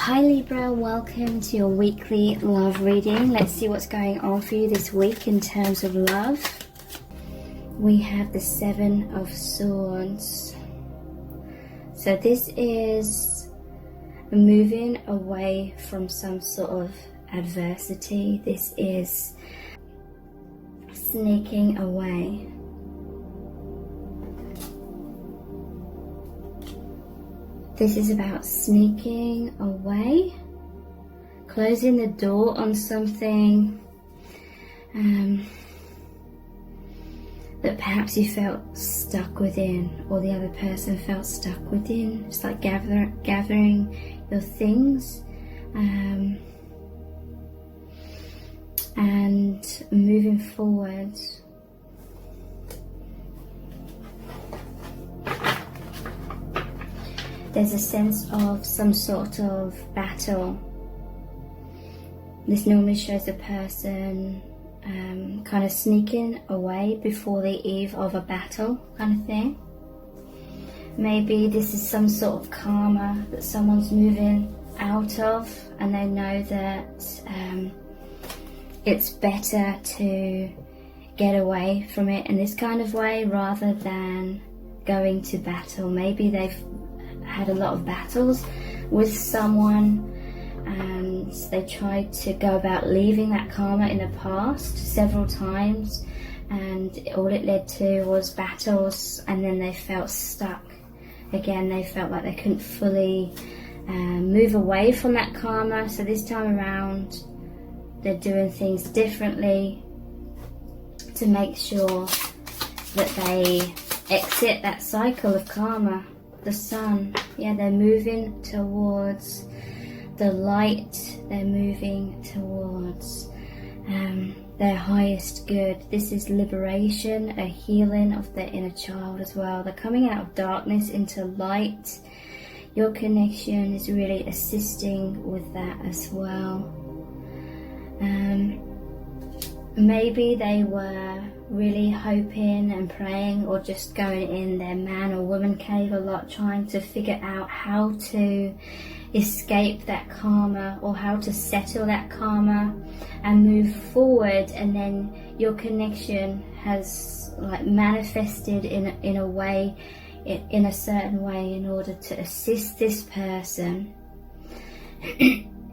Hi Libra, welcome to your weekly love reading. Let's see what's going on for you this week in terms of love. We have the Seven of Swords. So this is moving away from some sort of adversity. This is sneaking away. This is about sneaking away, closing the door on something that perhaps you felt stuck within, or the other person felt stuck within. It's like gathering your things and moving forward. There's a sense of some sort of battle. This normally shows a person kind of sneaking away before the eve of a battle kind of thing. Maybe this is some sort of karma that someone's moving out of, and they know that it's better to get away from it in this kind of way rather than going to battle. Maybe they've had a lot of battles with someone and they tried to go about leaving that karma in the past several times, and all it led to was battles, and then they felt stuck again. They felt like they couldn't fully move away from that karma. So this time around they're doing things differently to make sure that they exit that cycle of karma. The sun, yeah, they're moving towards the light. They're moving towards their highest good. This is liberation, a healing of their inner child as well. They're coming out of darkness into light. Your connection is really assisting with that as well. Maybe they were really hoping and praying, or just going in their man or woman cave a lot, trying to figure out how to escape that karma or how to settle that karma and move forward. And then your connection has like manifested in a way, in a certain way, in order to assist this person.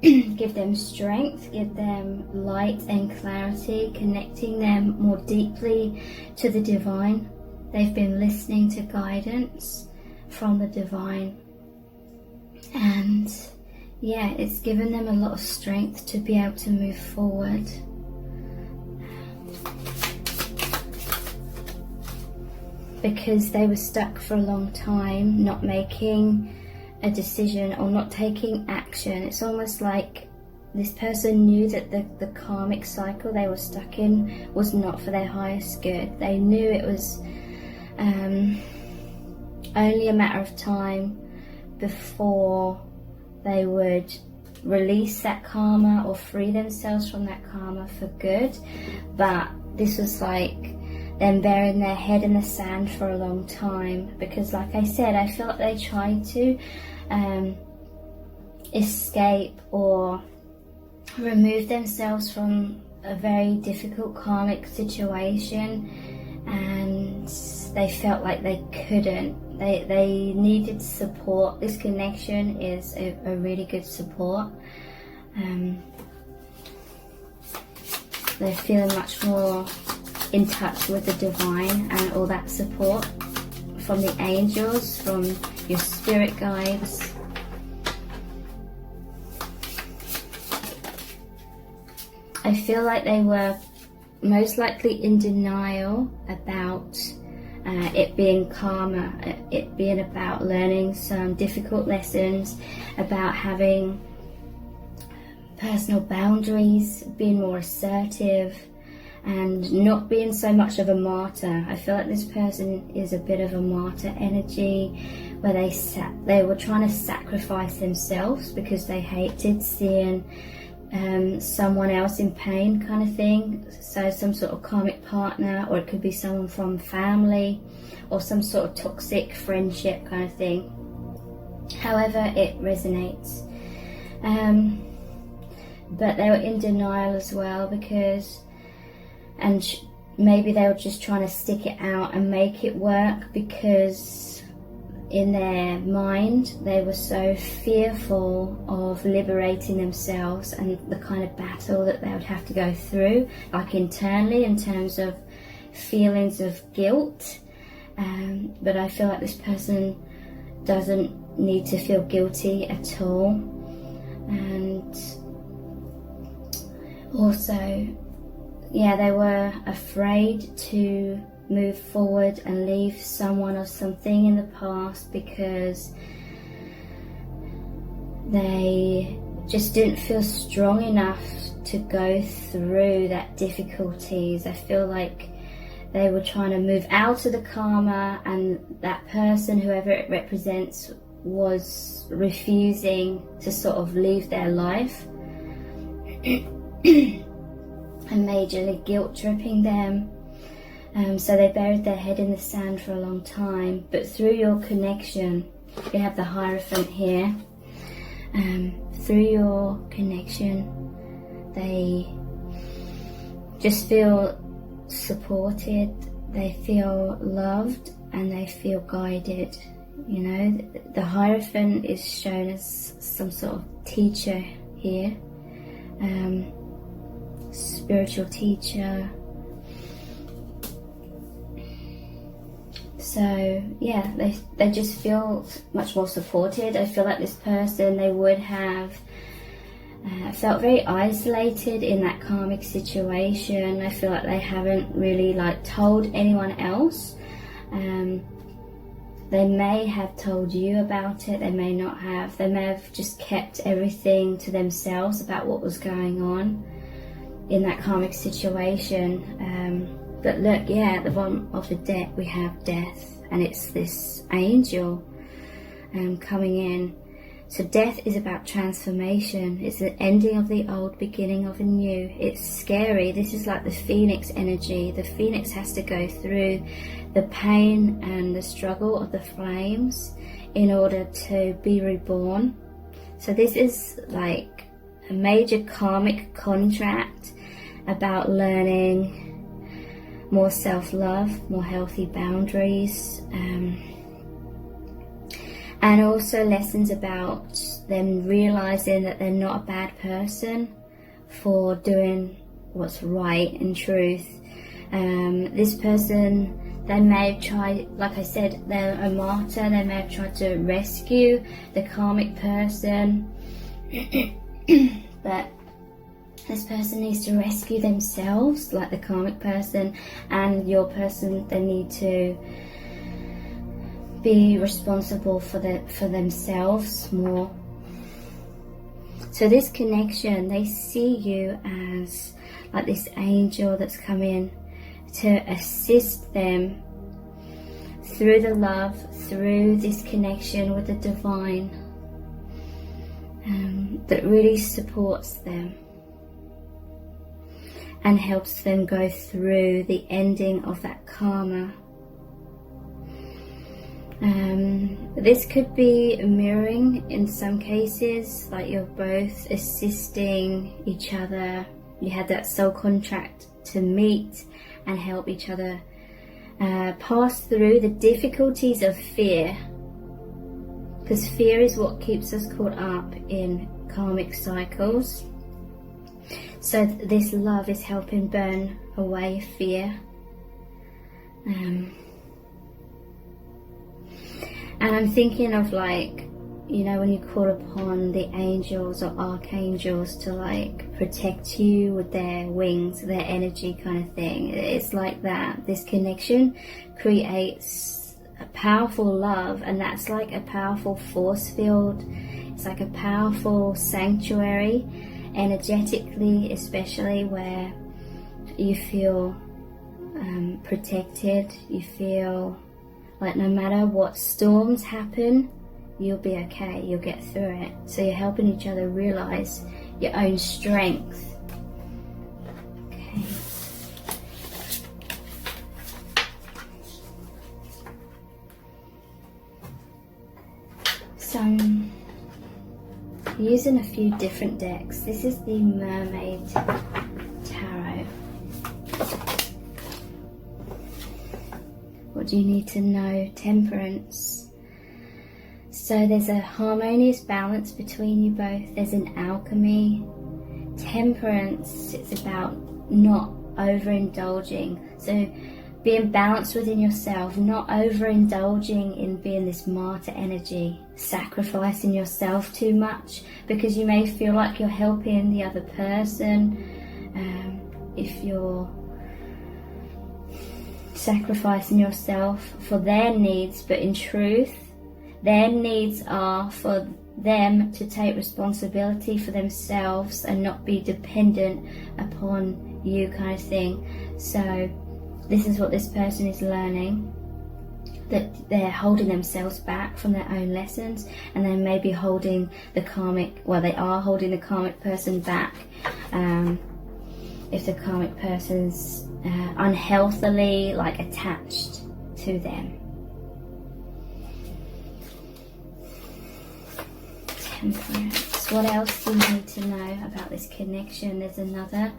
Give them strength, give them light and clarity, connecting them more deeply to the divine. They've been listening to guidance from the divine, and yeah, it's given them a lot of strength to be able to move forward. Because they were stuck for a long time, not making a decision or not taking action. It's almost like this person knew that the karmic cycle they were stuck in was not for their highest good. They knew it was only a matter of time before they would release that karma or free themselves from that karma for good. But this was like them burying their head in the sand for a long time, because like I said, I feel like they tried to escape or remove themselves from a very difficult karmic situation, and they felt like they couldn't. They needed support. This connection is a really good support. They're feeling much more in touch with the divine and all that support from the angels, from your spirit guides. I feel like they were most likely in denial about it being karma, it being about learning some difficult lessons, about having personal boundaries, being more assertive, and not being so much of a martyr. I feel like this person is a bit of a martyr energy, where they were trying to sacrifice themselves because they hated seeing someone else in pain kind of thing. So some sort of karmic partner, or it could be someone from family, or some sort of toxic friendship kind of thing. However it resonates. But they were in denial as well, because, maybe they were just trying to stick it out and make it work, because in their mind they were so fearful of liberating themselves and the kind of battle that they would have to go through, like internally, in terms of feelings of guilt. But I feel like this person doesn't need to feel guilty at all. And also, yeah, they were afraid to move forward and leave someone or something in the past, because they just didn't feel strong enough to go through that difficulties. I feel like they were trying to move out of the karma, and that person, whoever it represents, was refusing to sort of leave their life and majorly guilt tripping them. So they buried their head in the sand for a long time. But through your connection, you have the Hierophant here. Through your connection, they just feel supported, they feel loved, and they feel guided. You know, the Hierophant is shown as some sort of teacher here, spiritual teacher. So yeah, they just feel much more supported. I feel like this person, they would have felt very isolated in that karmic situation. I feel like they haven't really told anyone else. They may have told you about it, they may not have. They may have just kept everything to themselves about what was going on in that karmic situation. But look, yeah, at the bottom of the deck we have death, and it's this angel coming in. So death is about transformation. It's the ending of the old, beginning of a new. It's scary. This is like the phoenix energy. The phoenix has to go through the pain and the struggle of the flames in order to be reborn. So this is like a major karmic contract about learning more self-love, more healthy boundaries, and also lessons about them realizing that they're not a bad person for doing what's right and truth. This person, they may have tried, like I said, they're a martyr, they may have tried to rescue the karmic person, but this person needs to rescue themselves, like the karmic person, and your person, they need to be responsible for themselves more. So this connection, they see you as like this angel that's come in to assist them through the love, through this connection with the divine, that really supports them and helps them go through the ending of that karma. This could be mirroring in some cases, like you're both assisting each other. You had that soul contract to meet and help each other pass through the difficulties of fear, because fear is what keeps us caught up in karmic cycles. So this love is helping burn away fear. And I'm thinking of, like, you know, when you call upon the angels or archangels to like protect you with their wings, their energy kind of thing. It's like that. This connection creates a powerful love, and that's like a powerful force field. It's like a powerful sanctuary, energetically especially, where you feel protected. You feel like no matter what storms happen, you'll be okay, you'll get through it. So you're helping each other realize your own strength. Okay. using a few different decks. This is the Mermaid Tarot. What do you need to know? Temperance. So there's a harmonious balance between you both. There's an alchemy. Temperance, it's about not overindulging. So being balanced within yourself, not overindulging in being this martyr energy, sacrificing yourself too much, because you may feel like you're helping the other person if you're sacrificing yourself for their needs, but in truth their needs are for them to take responsibility for themselves and not be dependent upon you, kind of thing. So this is what this person is learning, that they're holding themselves back from their own lessons, and they may be holding the karmic, well, they are holding the karmic person back. If the karmic person's unhealthily like attached to them. Temperance. What else do you need to know about this connection? There's another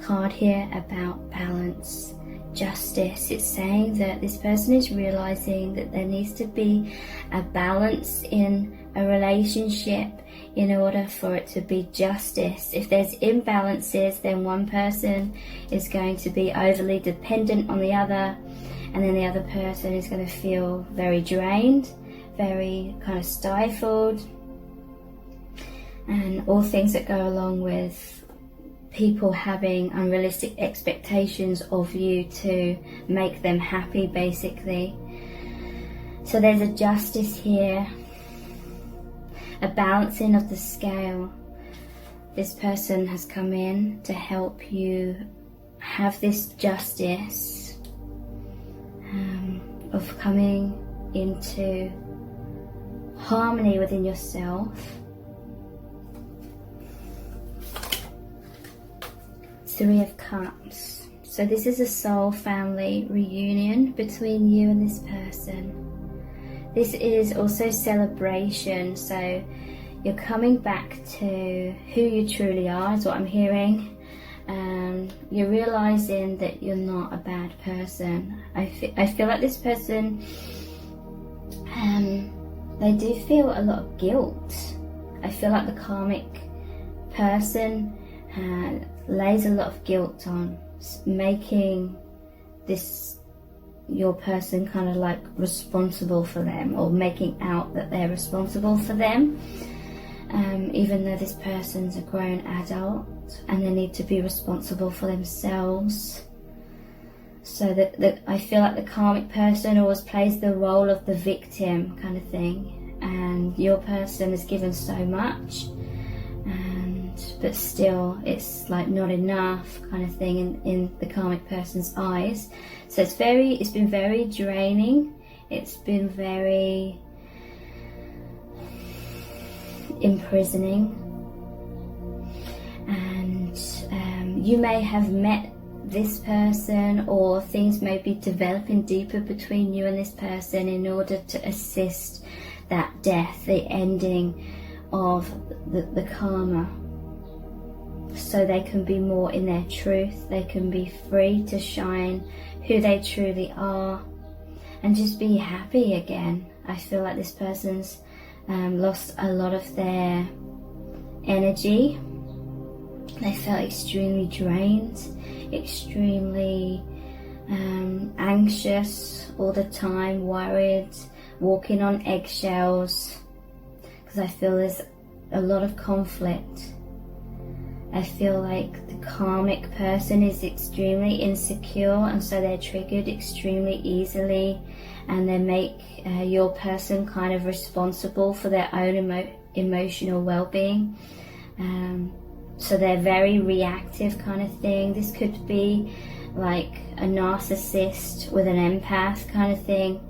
card here about balance. Justice. It's saying that this person is realizing that there needs to be a balance in a relationship in order for it to be justice. If there's imbalances, then one person is going to be overly dependent on the other, and then the other person is going to feel very drained, very kind of stifled, and all things that go along with people having unrealistic expectations of you to make them happy, basically. So there's a justice here, a balancing of the scale. This person has come in to help you have this justice of coming into harmony within yourself. Three of Cups. So this is a soul family reunion between you and this person. This is also celebration. So you're coming back to who you truly are, is what I'm hearing. You're realizing that you're not a bad person. I feel like this person, they do feel a lot of guilt. I feel like the karmic person lays a lot of guilt on making this your person kind of like responsible for them, or making out that they're responsible for them, even though this person's a grown adult and they need to be responsible for themselves. So that I feel like the karmic person always plays the role of the victim kind of thing, and your person is given so much, but still it's like not enough kind of thing in the karmic person's eyes. So it's been very draining. It's been very imprisoning, and you may have met this person, or things may be developing deeper between you and this person in order to assist that death, the ending of the karma, so they can be more in their truth, they can be free to shine who they truly are and just be happy again. I feel like this person's lost a lot of their energy. They felt extremely drained, extremely anxious all the time, worried, walking on eggshells, because I feel there's a lot of conflict. I feel like the karmic person is extremely insecure, and so they're triggered extremely easily, and they make your person kind of responsible for their own emotional well-being. So they're very reactive kind of thing. This could be like a narcissist with an empath kind of thing.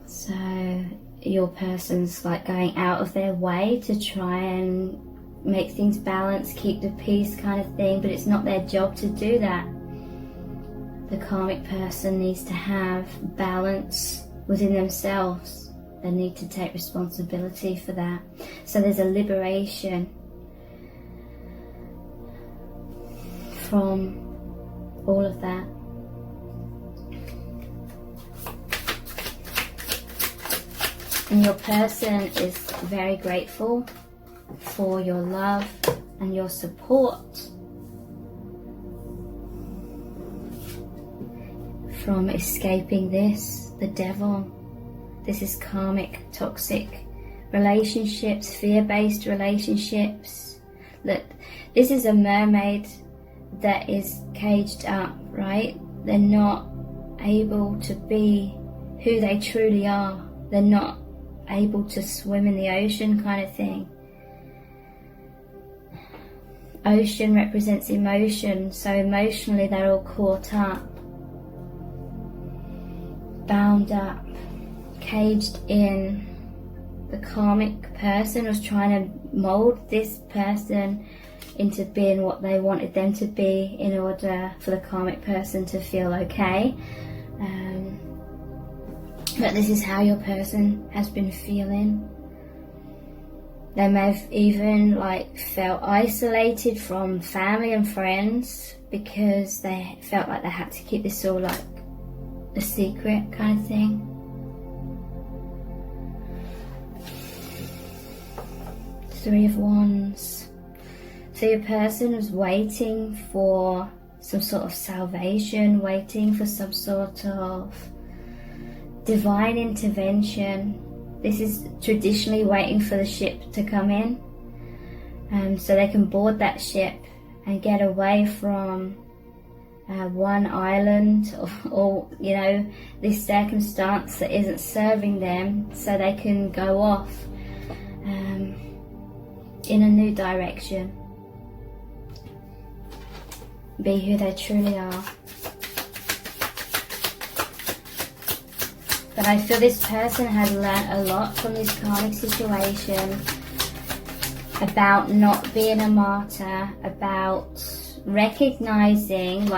So your person's like going out of their way to try and make things balanced, keep the peace kind of thing, but it's not their job to do that. The karmic person needs to have balance within themselves. They need to take responsibility for that. So there's a liberation from all of that. And your person is very grateful for your love and your support from escaping this, the devil. This is karmic, toxic relationships, fear-based relationships. Look, this is a mermaid that is caged up, right? They're not able to be who they truly are. They're not able to swim in the ocean, kind of thing. Ocean represents emotion, so emotionally they're all caught up, bound up, caged in. The karmic person was trying to mold this person into being what they wanted them to be in order for the karmic person to feel okay. But this is how your person has been feeling. They may have even felt isolated from family and friends because they felt like they had to keep this all a secret kind of thing. Three of Wands. So your person was waiting for some sort of salvation, waiting for some sort of divine intervention. This is traditionally waiting for the ship to come in, so they can board that ship and get away from one island or this circumstance that isn't serving them, so they can go off in a new direction, be who they truly are. But I feel this person has learnt a lot from this karmic situation about not being a martyr, about recognizing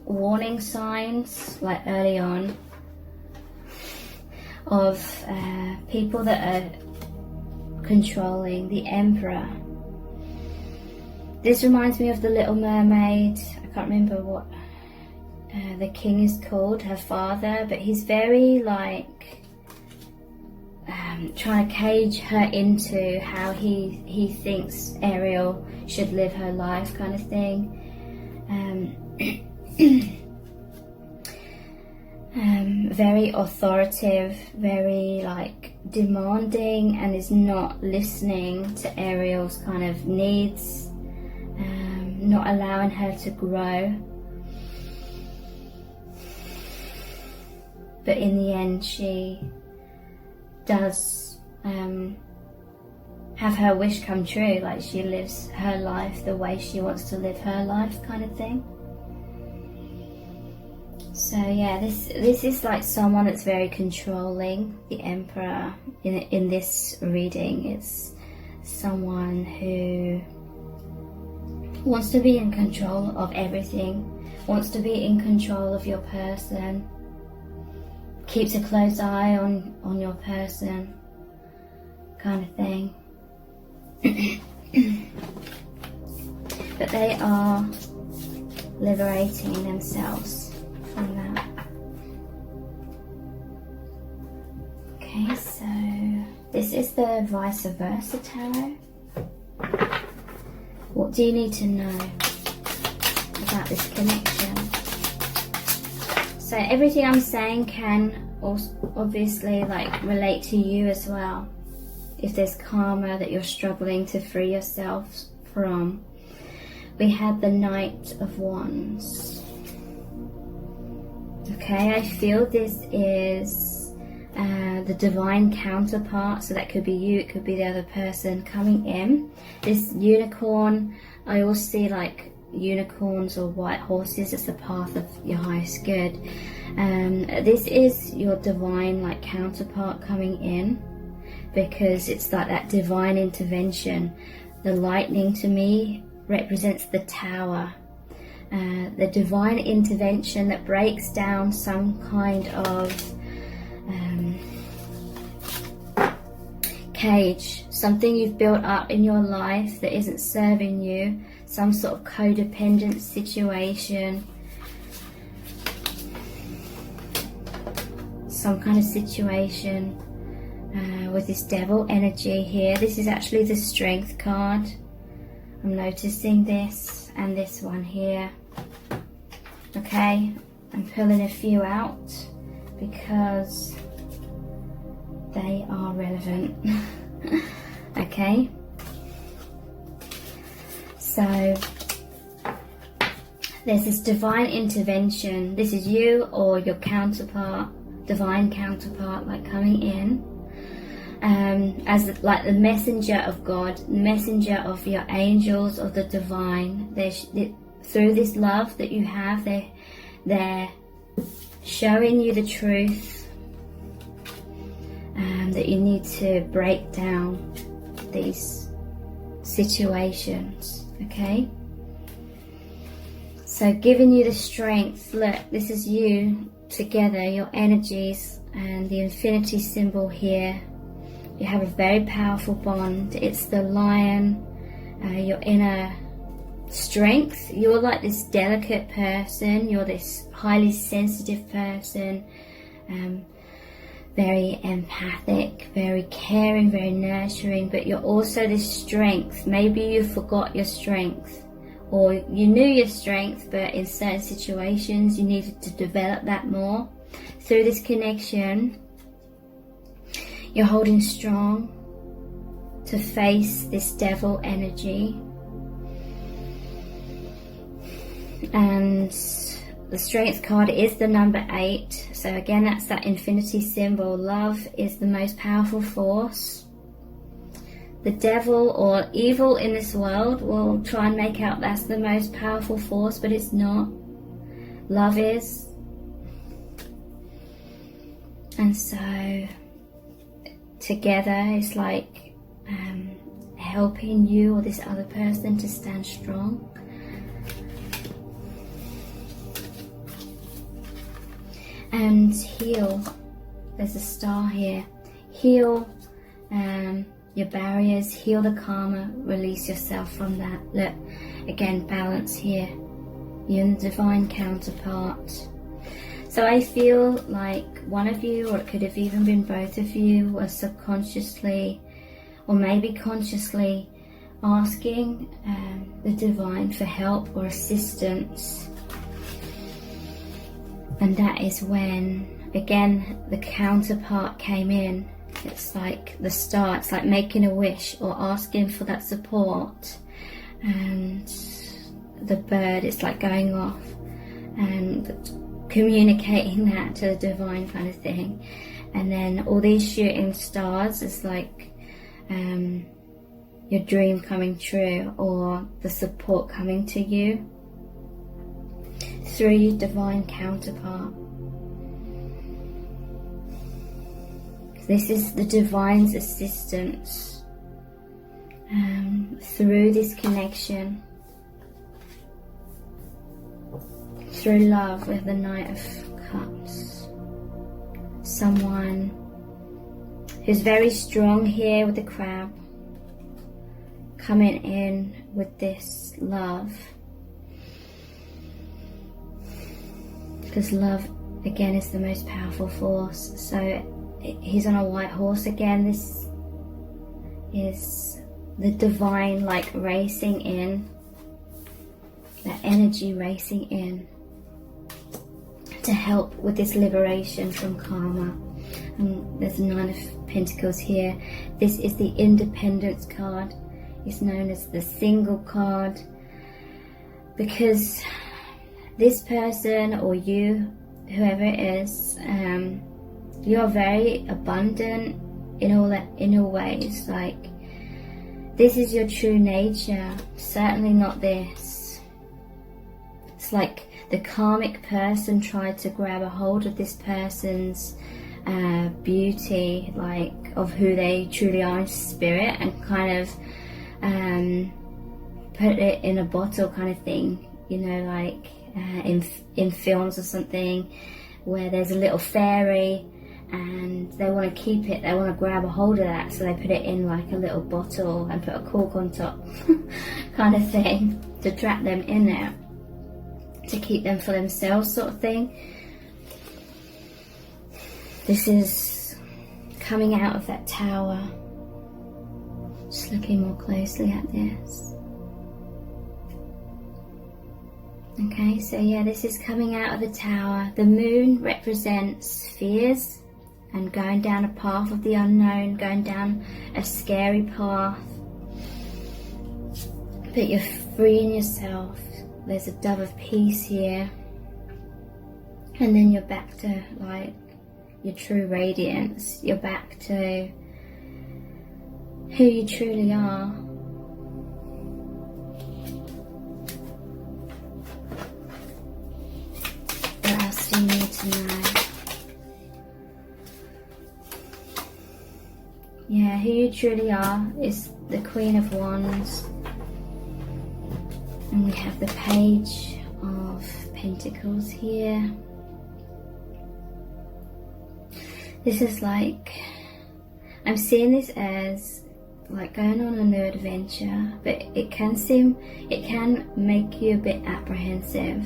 warning signs early on of people that are controlling. The Emperor. This reminds me of the Little Mermaid. I can't remember what the king is called, her father, but he's very trying to cage her into how he thinks Ariel should live her life, kind of thing. Very authoritative, very demanding, and is not listening to Ariel's kind of needs, not allowing her to grow. But in the end, she does have her wish come true. She lives her life the way she wants to live her life, kind of thing. So yeah, this is someone that's very controlling. The Emperor in this reading, it's someone who wants to be in control of everything, wants to be in control of your person, keeps a close eye on your person, kind of thing. But they are liberating themselves from that. Okay, so this is the vice versa tarot. What do you need to know about this connection? So everything I'm saying can also obviously relate to you as well. If there's karma that you're struggling to free yourself from. We have the Knight of Wands. Okay, I feel this is the divine counterpart, so that could be you, it could be the other person coming in. This unicorn, I always see unicorns or white horses. It's the path of your highest good. This is your divine counterpart coming in, because it's that divine intervention. The lightning to me represents the tower, the divine intervention that breaks down some kind of cage, something you've built up in your life that isn't serving you, some sort of codependent situation, some kind of situation with this devil energy here. This is actually the Strength card. I'm noticing this, and this one here. Okay, I'm pulling a few out because they are relevant. Okay, so there's this divine intervention. This is you or your counterpart, divine counterpart, like coming in as like the messenger of God, messenger of your angels, of the divine. Through this love that you have, they're showing you the truth that you need to break down these situations. Okay, so giving you the strength. Look, this is you together, your energies, and the infinity symbol here. You have a very powerful bond. It's the lion, your inner strength. You're like this delicate person, you're this highly sensitive person, very empathic, very caring, very nurturing, but you're also this strength. Maybe you forgot your strength, or you knew your strength, but in certain situations you needed to develop that more. Through this connection, you're holding strong to face this devil energy. And the Strength card is the number 8. So again, that's that infinity symbol. Love is the most powerful force. The devil or evil in this world will try and make out that's the most powerful force, but it's not. Love is. And so together it's like helping you or this other person to stand strong. And heal. There's a star here. Heal your barriers, heal the karma, release yourself from that. Look, again, balance here. You and the divine counterpart. So I feel like one of you, or it could have even been both of you, were subconsciously or maybe consciously asking the divine for help or assistance. And that is when, again, the counterpart came in. It's like the star, it's like making a wish or asking for that support. And the bird, it's like going off and communicating that to the divine kind of thing. And then all these shooting stars is like your dream coming true, or the support coming to you through your divine counterpart. This is the divine's assistance through this connection, through love with the Knight of Cups. Someone who's very strong here with the crab, coming in with this love. Because love, again, is the most powerful force. So he's on a white horse again. This is the divine, like, racing in, that energy racing in to help with this liberation from karma. And there's a 9 of Pentacles here. This is the Independence card. It's known as the Single card, because this person, or you, whoever it is, you're very abundant in all ways. Like, this is your true nature. Certainly not this. It's like the karmic person tried to grab a hold of this person's beauty, like of who they truly are in spirit, and kind of put it in a bottle kind of thing, you know, like in films or something, where there's a little fairy and they want to keep it, they want to grab a hold of that, so they put it in like a little bottle and put a cork on top kind of thing to trap them in there, to keep them for themselves sort of thing. This is coming out of that tower. Just looking more closely at this. Okay, so yeah, this is coming out of the tower. The moon represents fears and going down a path of the unknown, going down a scary path. But you're freeing yourself. There's a dove of peace here. And then you're back to like your true radiance. You're back to who you truly are. What else do you need to know? Yeah, who you truly are is the Queen of Wands. And we have the Page of Pentacles here. This is like, I'm seeing this as like going on a new adventure, but it can make you a bit apprehensive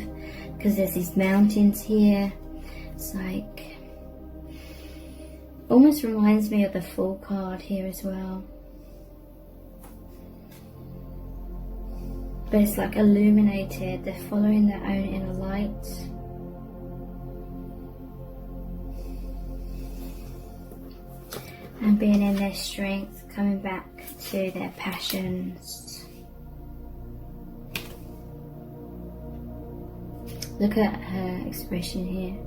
because there's these mountains here. It's like, almost reminds me of the Fool card here as well. But it's like illuminated, they're following their own inner light. And being in their strength, coming back to their passions. Look at her expression here.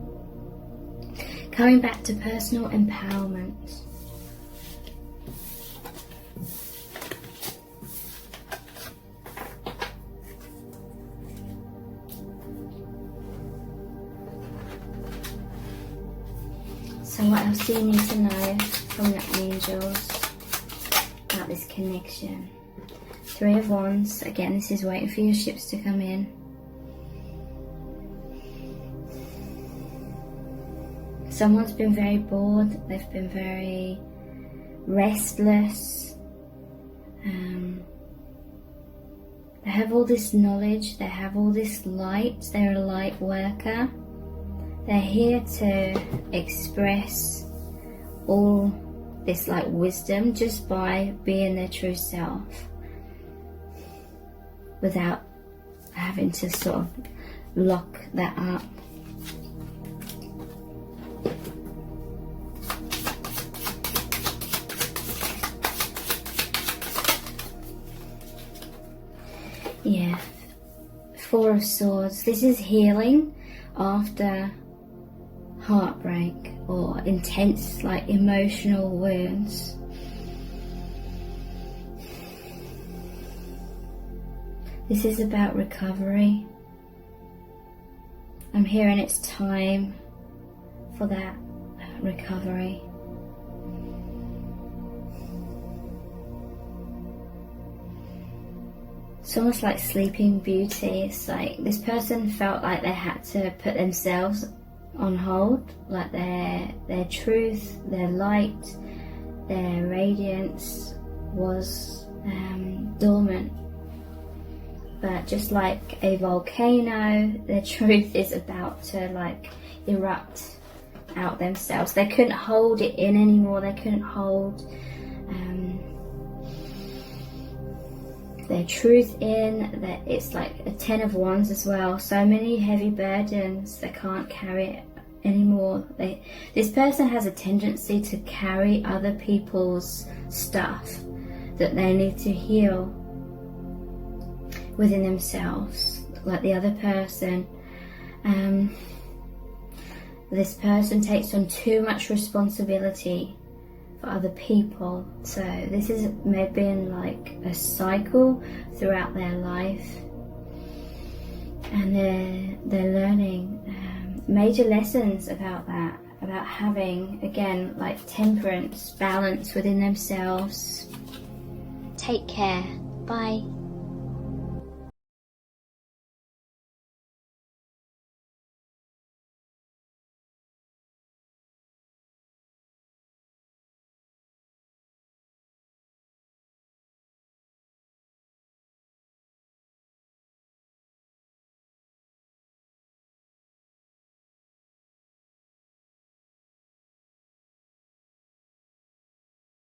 Coming back to personal empowerment. So what else do you need to know from the angels about this connection? Three of Wands. Again, this is waiting for your ships to come in. Someone's been very bored. They've been very restless. They have all this knowledge. They have all this light. They're a light worker. They're here to express all this like wisdom just by being their true self, without having to sort of lock that up. Yeah, Four of Swords. This is healing after heartbreak or intense like emotional wounds. This is about recovery. I'm hearing it's time for that recovery. It's almost like Sleeping Beauty. It's like this person felt like they had to put themselves on hold, like their truth, their light, their radiance was dormant. But just like a volcano, their truth is about to like erupt out themselves. They couldn't hold it in anymore. They couldn't hold their truth in. That it's like a 10 of Wands as well. So many heavy burdens, they can't carry it anymore. This person has a tendency to carry other people's stuff that they need to heal within themselves, like the other person. This person takes on too much responsibility for other people. So this is maybe in like a cycle throughout their life, and they're learning major lessons about that, about having, again, like temperance, balance within themselves. Take care. Bye.